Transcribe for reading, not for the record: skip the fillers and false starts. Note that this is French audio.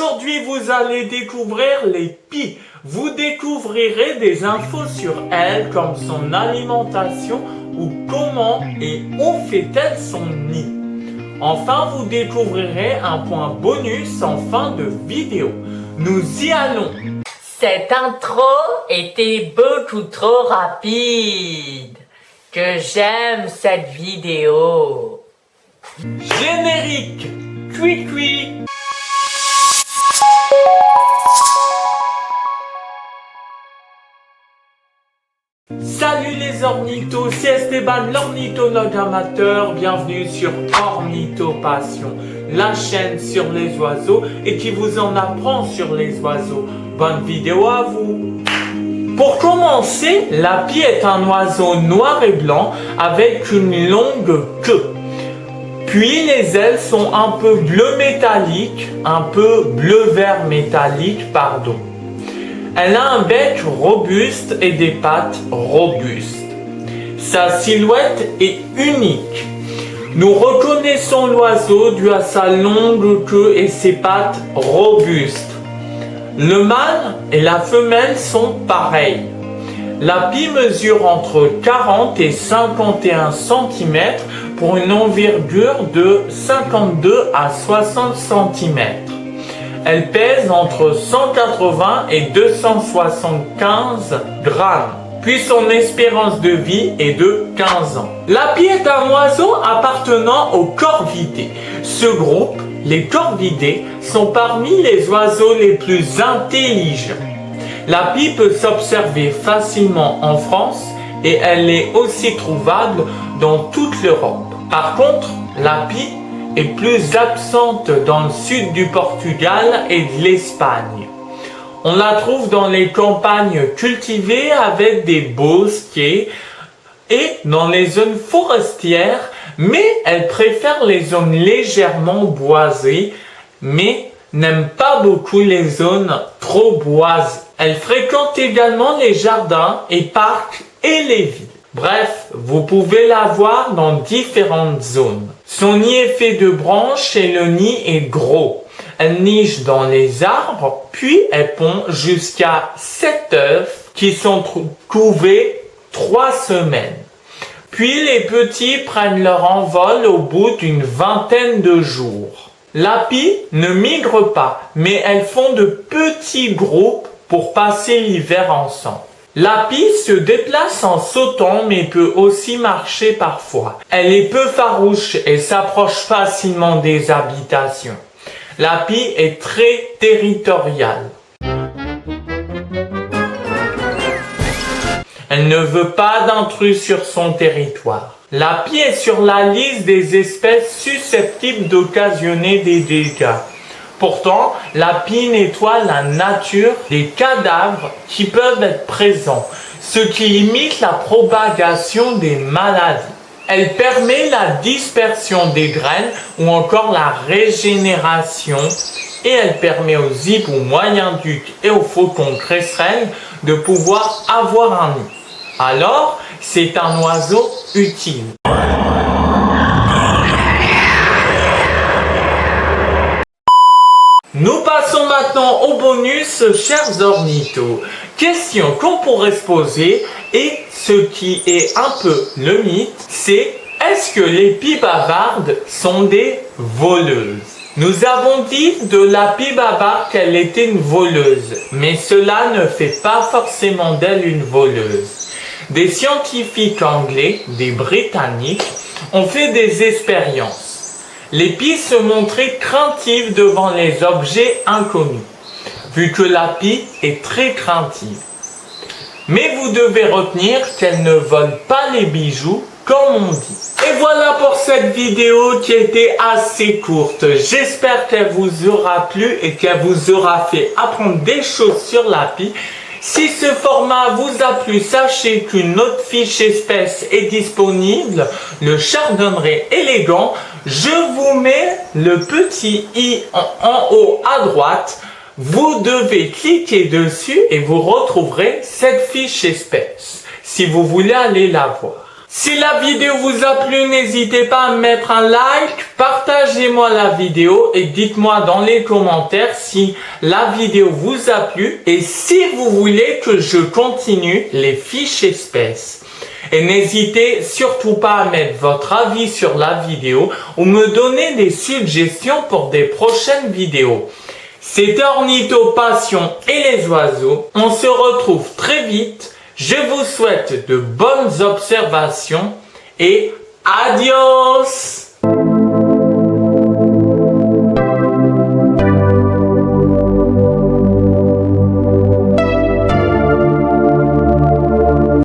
Aujourd'hui, vous allez découvrir les pies. Vous découvrirez des infos sur elle, comme son alimentation ou comment et où fait-elle son nid. Enfin, vous découvrirez un point bonus en fin de vidéo. Nous y allons. Cette intro était beaucoup trop rapide. Que j'aime cette vidéo. Générique. Cui cui. Salut les ornithos, c'est Esteban l'ornithologue amateur, bienvenue sur Ornithopassion, la chaîne sur les oiseaux et qui vous en apprend sur les oiseaux. Bonne vidéo à vous. Pour commencer, la pie est un oiseau noir et blanc avec une longue queue. Puis les ailes sont un peu bleu métallique, un peu bleu-vert métallique, pardon. Elle a un bec robuste et des pattes robustes. Sa silhouette est unique. Nous reconnaissons l'oiseau dû à sa longue queue et ses pattes robustes. Le mâle et la femelle sont pareils. La pie mesure entre 40 et 51 cm pour une envergure de 52 à 60 cm. Elle pèse entre 180 et 275 grammes. Puis son espérance de vie est de 15 ans. La pie est un oiseau appartenant aux corvidés. Ce groupe, les corvidés, sont parmi les oiseaux les plus intelligents. La pie peut s'observer facilement en France et elle est aussi trouvable dans toute l'Europe. Par contre, la pie est plus absente dans le sud du Portugal et de l'Espagne. On la trouve dans les campagnes cultivées avec des bosquets et dans les zones forestières, mais elle préfère les zones légèrement boisées, mais n'aime pas beaucoup les zones trop boisées. Elle fréquente également les jardins et parcs et les villes. Bref, vous pouvez la voir dans différentes zones. Son nid est fait de branches et le nid est gros. Elle niche dans les arbres, puis elle pond jusqu'à 7 œufs qui sont couvés 3 semaines. Puis les petits prennent leur envol au bout d'une vingtaine de jours. La pie ne migre pas, mais elles font de petits groupes pour passer l'hiver ensemble. La pie se déplace en sautant mais peut aussi marcher parfois. Elle est peu farouche et s'approche facilement des habitations. La pie est très territoriale. Elle ne veut pas d'intrus sur son territoire. La pie est sur la liste des espèces susceptibles d'occasionner des dégâts. Pourtant, la pie nettoie la nature des cadavres qui peuvent être présents, ce qui limite la propagation des maladies. Elle permet la dispersion des graines ou encore la régénération et elle permet aux hiboux moyen-ducs et aux faucons cresserelles de pouvoir avoir un nid. Alors, c'est un oiseau utile. Nous passons maintenant au bonus, chers ornithos. Question qu'on pourrait se poser et ce qui est un peu le mythe, c'est est-ce que les pies bavardes sont des voleuses? Nous avons dit de la pie bavarde qu'elle était une voleuse, mais cela ne fait pas forcément d'elle une voleuse. Des scientifiques anglais, des Britanniques, ont fait des expériences. Les pies se montraient craintives devant les objets inconnus, vu que la pie est très craintive. Mais vous devez retenir qu'elle ne vole pas les bijoux, comme on dit. Et voilà pour cette vidéo qui était assez courte. J'espère qu'elle vous aura plu et qu'elle vous aura fait apprendre des choses sur la pie. Si ce format vous a plu, sachez qu'une autre fiche espèce est disponible, le chardonneret élégant. Je vous mets le petit i en haut à droite. Vous devez cliquer dessus et vous retrouverez cette fiche espèce si vous voulez aller la voir. Si la vidéo vous a plu, n'hésitez pas à mettre un like, partagez-moi la vidéo et dites-moi dans les commentaires si la vidéo vous a plu et si vous voulez que je continue les fiches espèces. Et n'hésitez surtout pas à mettre votre avis sur la vidéo ou me donner des suggestions pour des prochaines vidéos. C'était Ornitho Passion et les oiseaux. On se retrouve très vite. Je vous souhaite de bonnes observations et adios!